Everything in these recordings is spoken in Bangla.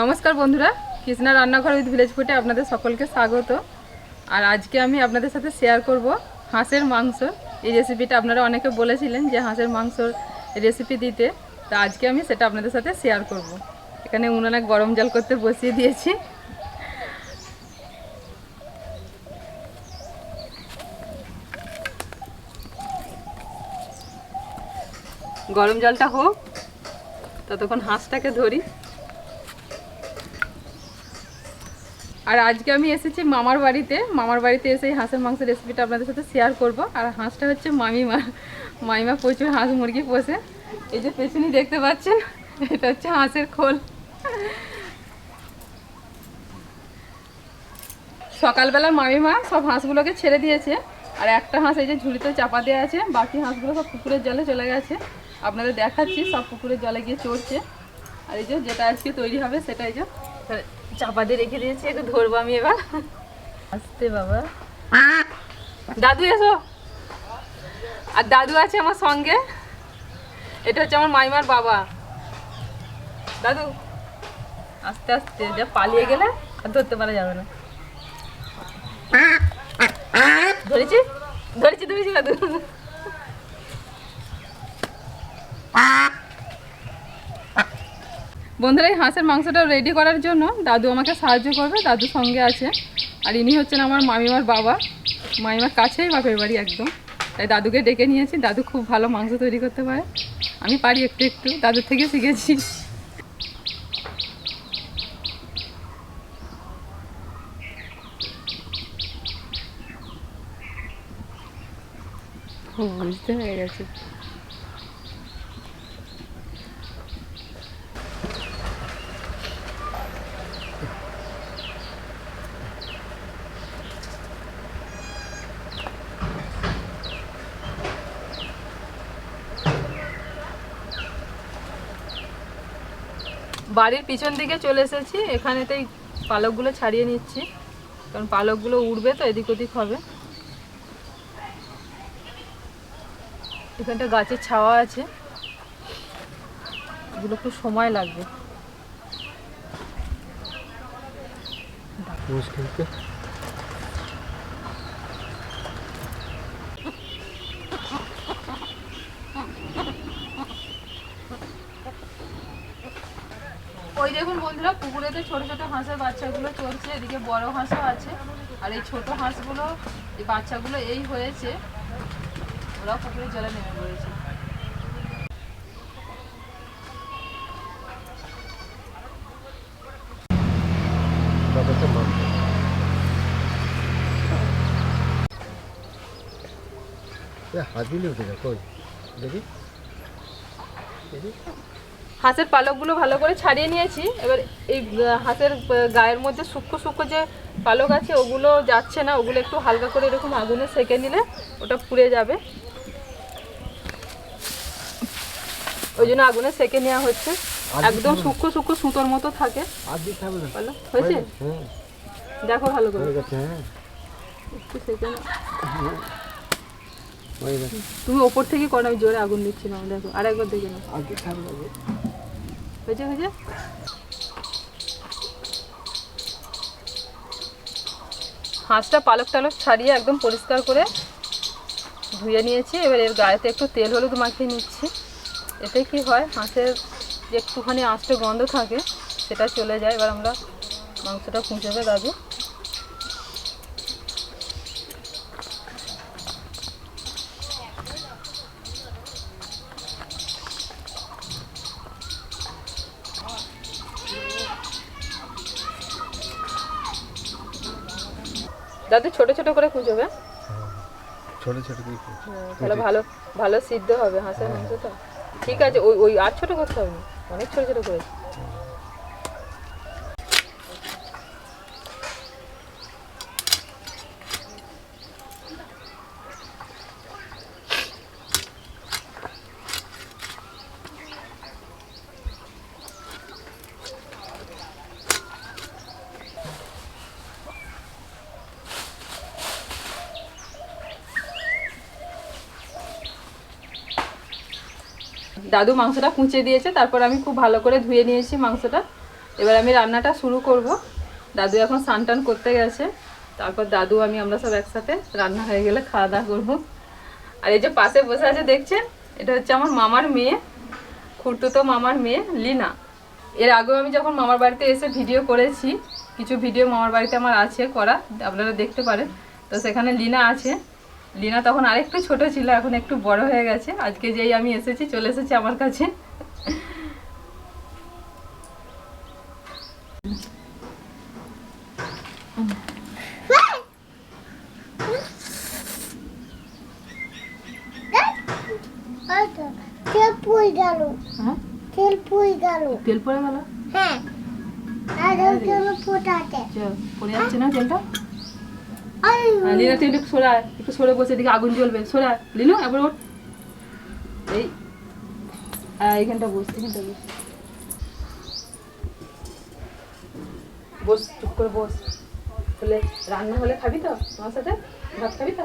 নমস্কার বন্ধুরা, কৃষ্ণা রান্নাঘর উইথ ভিলেজ ফুডে আপনাদের সকলকে স্বাগত। আর আজকে আমি আপনাদের সাথে শেয়ার করব হাঁসের মাংস। এই রেসিপিটা আপনারা অনেকে বলেছিলেন যে হাঁসের মাংসর রেসিপি দিতে, তা আজকে আমি সেটা আপনাদের সাথে শেয়ার করব। এখানে উনুনে গরম জল করতে বসিয়ে দিয়েছি। গরম জলটা হোক, ততক্ষণ হাঁসটাকে ধরি। আর আজকে আমি এসেছি মামার বাড়িতে এসে এই হাঁসের মাংসের রেসিপিটা আপনাদের সাথে শেয়ার করব। আর হাঁসটা হচ্ছে মামিমা প্রচুর হাঁস মুরগি পোষে। এই যে পেছনেই দেখতে পাচ্ছেন, এটা হচ্ছে হাঁসের খোল। সকালবেলা মামিমা সব হাঁসগুলোকে ছেড়ে দিয়েছে, আর একটা হাঁস এই যে ঝুড়িতে চাপা দেওয়া আছে, বাকি হাঁসগুলো সব পুকুরের জলে চলে গেছে। আপনাদের দেখাচ্ছি, সব পুকুরের জলে গিয়ে চড়ছে। আর এই যে যেটা আজকে তৈরি হবে সেটা এই যে চাপা দিয়ে রেখে দিয়েছি, একটু ধরবো আমি এবার। আসতে বাবা, দাদু এসো। আর দাদু আছে আমার সঙ্গে, এটা হচ্ছে আমার মাইমার বাবা। দাদু আস্তে আস্তে, যা পালিয়ে গেলে আর ধরতে পারা যাবে না। ধরেছি ধরেছি ধরেছি দাদু। বন্ধুরা, এই হাঁসের মাংসটা রেডি করার জন্য দাদু আমাকে সাহায্য করবে, দাদু সঙ্গে আছে। আর ইনি হচ্ছেন আমার মামিমার বাবা, মামিমার কাছেই বাপের বাড়ি একদম। তাই দাদুকে ডেকে নিয়েছি। দাদু খুব ভালো মাংস তৈরি করতে পারে, আমি পারি একটু একটু, দাদুর থেকে শিখেছি। বুঝতে হয়ে গেছে। বাড়ির পিছন দিকে চলে এসেছি, এখানেতেই পালকগুলো ছাড়িয়ে নিচ্ছি, কারণ পালকগুলো উড়বে তো এদিক ওদিক হবে। এখানটা গাছের ছাওয়া আছে, এগুলো একটু সময় লাগবে। ওই দেখুন বন্ধুরা, পুকুরেতে ছোট ছোট হাঁসের বাচ্চাগুলো চলছে, এদিকে বড় হাঁসও আছে। আর এই ছোট হাঁসগুলো, এই বাচ্চাগুলো এই হয়েছে, ওরা পুকুরে জলে নেমে পড়েছে। হাঁসের পালকগুলো ভালো করে ছাড়িয়ে নিয়েছি। এবার এই হাঁসের গায়ের মধ্যে সূক্ষ্ম সূক্ষ্ম যে পালক আছে ওগুলো যাচ্ছে না, ওগুলো একটু হালকা করে এরকম আগুনে সেঁকে নিলে ওটা পুড়ে যাবে, ওই জন্য আগুনে সেঁকে নেওয়া হচ্ছে। একদম সূক্ষ্ম সূক্ষ্ম সুতোর মতো থাকে। হয়েছে, দেখো ভালো করে একটু সেঁকে নাও। তুমি ওপর থেকে করো, আমি জোরে আগুন দিচ্ছি না। দেখো আর একবার দেখে নাও, হয়েছে হয়েছে। হাঁসটা পালক টালক ছাড়িয়ে একদম পরিষ্কার করে ধুয়ে নিয়েছি। এবার এর গায়েতে একটু তেল হলুদ মাখিয়ে নিচ্ছি। এতে কি হয়, হাঁসের যে একটুখানি আঁচটা গন্ধ থাকে সেটা চলে যায়। এবার আমরা মাংসটা কুঁচবে দাদু। দাদু ছোট ছোট করে কুঁচবে, ছোট ছোট করে, তাহলে ভালো ভালো সিদ্ধ হবে হাঁসের মাংসটা। ঠিক আছে, ওই ওই আর ছোট করতে হবে না, অনেক ছোট ছোট করে। দাদু মাংসটা কুঁচে দিয়েছে, তারপর আমি খুব ভালো করে ধুয়ে নিয়েছি মাংসটা। এবার আমি রান্নাটা শুরু করব। দাদু এখন স্নান টান করতে গেছে, তারপর দাদু আমরা সব একসাথে রান্না হয়ে গেলে খাওয়া দাওয়া করবো। আর এই যে পাশে বসে আছে দেখছেন, এটা হচ্ছে আমার মামার মেয়ে, খুড়তুতো মামার মেয়ে লিনা। এর আগেও আমি যখন মামার বাড়িতে এসে ভিডিও করেছি, কিছু ভিডিও মামার বাড়িতে আমার আছে করা, আপনারা দেখতে পারেন। তো সেখানে লিনা আছে। লিনা তখন আরেকটু ছোট ছিল, এখন একটু বড় হয়ে গেছে। আজকে যেই আমি এসেছি, চলে এসেছি আমার কাছে। তেল পড়ে গেল। হ্যাঁ, তেল পড়ে গেল। তেল পড়ে গেল। হ্যাঁ, আর তেল ফোটাতে। পড়ে যাচ্ছে না তেলটা। আরে লিনা তুই একটু সরে আয়, একটু সরে বসে, এদিকে আগুন জ্বলবে, সরে আয় লিনু, একবার ওঠ। এই এইখানটা বস, এখানটা বস, বস, চুপ করে বস। হলে রান্না হলে খাবি তো আমার সাথে? ভাত খাবি তো?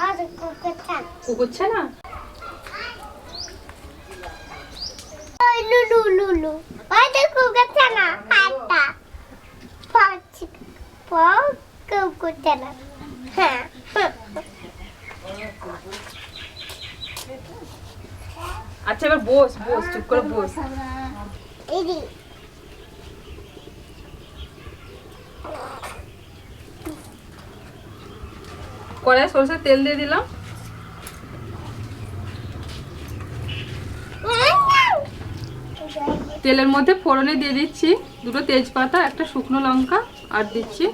আর কোকটা। কুকুরছে না? ওই লুলু লুলু। ওই তো কোকটা না, পাটা। পাঁচ কোকটা না। হ্যাঁ। আচ্ছা এবার বস, বস, চুপ করে বস। এদি কড়াই সরষের তেল দিয়ে দিলাম। তেলের মধ্যে ফোড়নে দিয়ে দিচ্ছি দুটো তেজপাতা, একটা শুকনো লঙ্কা, আর দিচ্ছি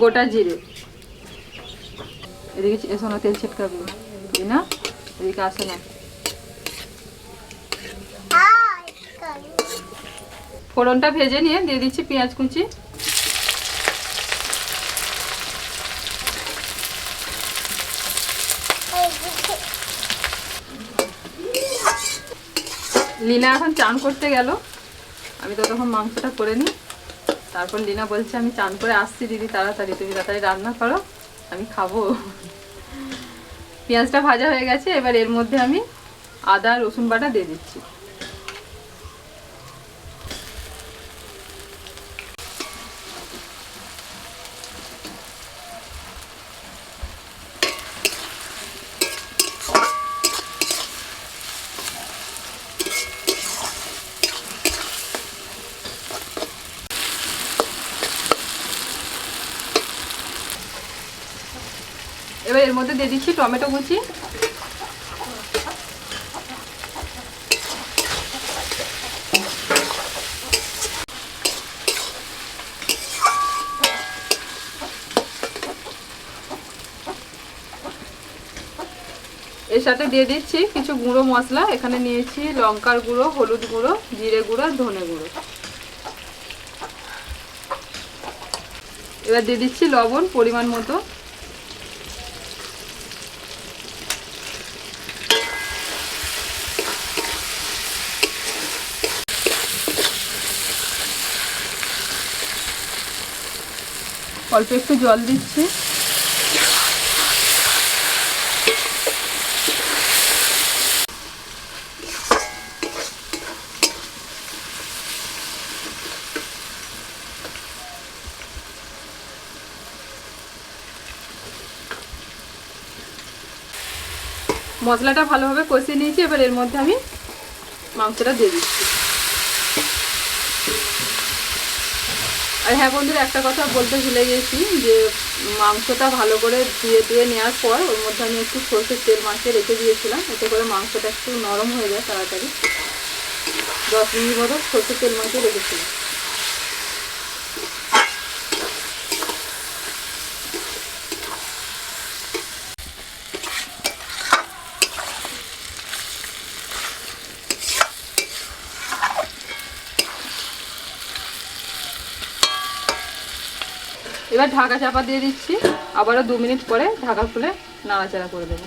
গোটা জিরে। এদিকে এসো না, তেল ছিটকাবি না, এদিকে আসে না। ফোড়নটা ভেজে নিয়ে দিয়ে দিচ্ছি পেঁয়াজ কুচি। লিনা এখন চান করতে গেল, আমি তো তখন মাংসটা করে নিই। তারপর লিনা বলছে আমি চান করে আসছি দিদি, তাড়াতাড়ি তুমি তাড়াতাড়ি রান্না করো, আমি খাবো। পেঁয়াজটা ভাজা হয়ে গেছে, এবার এর মধ্যে আমি আদা রসুন বাটা দিয়ে দিচ্ছি। এবার এর মধ্যে দিয়ে দিচ্ছি টমেটো কুচি। এর সাথে দিয়ে দিচ্ছি কিছু গুঁড়ো মশলা, এখানে নিয়েছি লঙ্কার গুঁড়ো, হলুদ গুঁড়ো, জিরে গুঁড়ো আর ধনে গুঁড়ো। এবার দিয়ে দিচ্ছি লবণ পরিমাণ মতো। অল্প একটু জল দিচ্ছি। মশলাটা ভালোভাবে কষিয়ে নিয়েছি, এবার এর মধ্যে আমি মাংসটা দিয়ে দিচ্ছি। আর হ্যাঁ বন্ধুরা, একটা কথা বলতে ভুলে গেছি, যে মাংসটা ভালো করে ধুয়ে নেওয়ার পর ওর মধ্যে আমি একটু সরষের তেল মাখিয়ে রেখে দিয়েছিলাম, এতে করে মাংসটা একটু নরম হয়ে যায় তাড়াতাড়ি। 10 মিনিট মতো সরষের তেল মাখিয়ে রেখেছিলাম। এবার ঢাকা চাপা দিয়ে দিচ্ছি, আবারও 2 মিনিট পরে ঢাকা খুলে নাড়াচাড়া করে দেবো।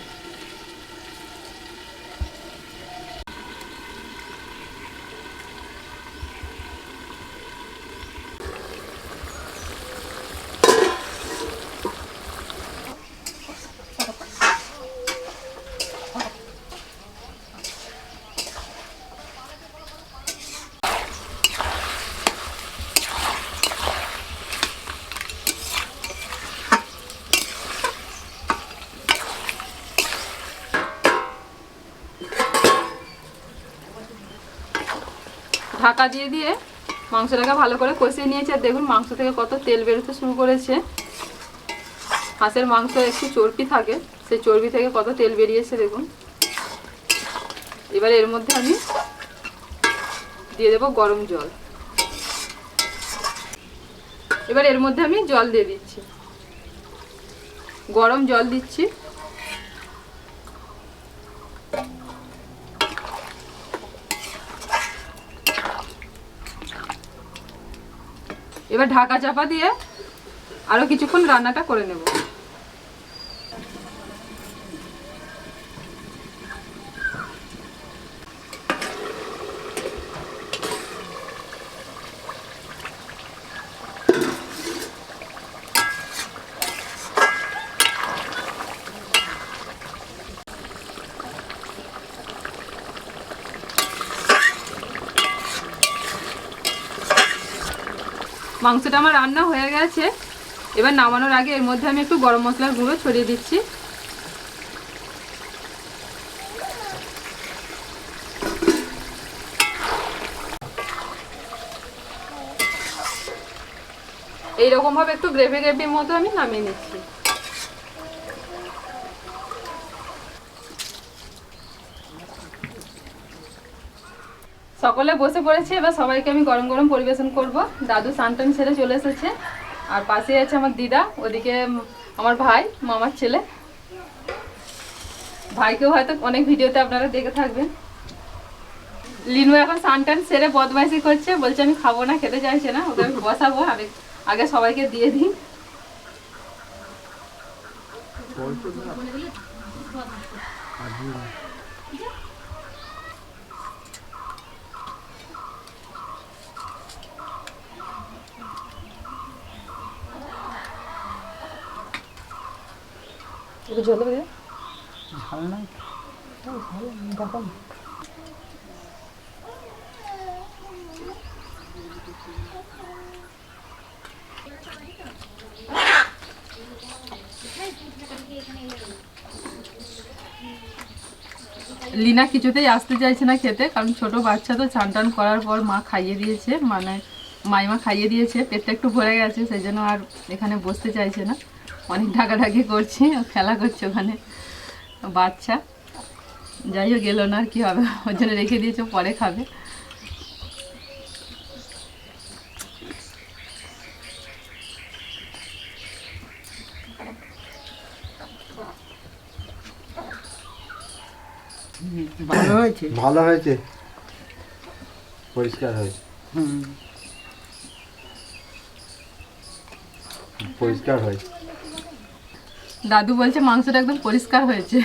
ঢাকা দিয়ে দিয়ে মাংসটাকে ভালো করে কষিয়ে নিয়েছি। আর দেখুন মাংস থেকে কত তেল বেরোতে শুরু করেছে। হাঁসের মাংস একটু চর্বি থাকে, সেই চর্বি থেকে কত তেল বেরিয়েছে দেখুন। এবার এর মধ্যে আমি দিয়ে দেবো গরম জল। এবার এর মধ্যে আমি জল দিয়ে দিচ্ছি, গরম জল দিচ্ছি। এবার ঢাকা চাপা দিয়ে আরো কিছুক্ষণ রান্নাটা করে নেব। মাংসটা আমার রান্না হয়ে গেছে। এবার নামানোর আগে এর মধ্যে আমি একটু গরম মশলার গুঁড়ো ছড়িয়ে দিচ্ছি। এইরকম ভাবে একটু গ্রেভি গ্রেভির মতো আমি নামিয়ে নিচ্ছি। সকলে বসে পড়েছে, এবার সবাইকে আমি গরম গরম পরিবেশন করব। দাদু স্নান ছেড়ে চলে এসেছে, আর পাশে আছে আমার দিদা, ওদিকে আমার ভাই, মামার ছেলে। ভাইকেও হয়তো অনেক ভিডিওতে আপনারা দেখে থাকবেন। লিনু এখন স্নান সেরে বদমাইশি করছে, বলছে আমি খাবো না, খেতে চাইছে না, ওকে আমি বসাবো। আগে সবাইকে দিয়ে দিই। জল দেবে? ঝাল নাই, দেখো লিনা কিছুতেই আসতে চাইছে না খেতে, কারণ ছোট বাচ্চা তো, চান করার পর মা খাইয়ে দিয়েছে, মানে মাইমা খাইয়ে দিয়েছে, পেটটা একটু ভরে গেছে, সেই জন্য আর এখানে বসতে চাইছে না। অনেক ঢাকাঢাকি করছে, খেলা করছে ওখানে বাচ্চা। যাই হোক গেলো না, আর কি হবে, ওর জন্য রেখে দিয়েছে, পরে খাবে। ভালো হয়েছে, ভালো হয়েছে, পরিষ্কার হয়েছে। পরিষ্কার হয়েছে। দাদু বলছে মাংসটা একদম পরিষ্কার হয়েছে।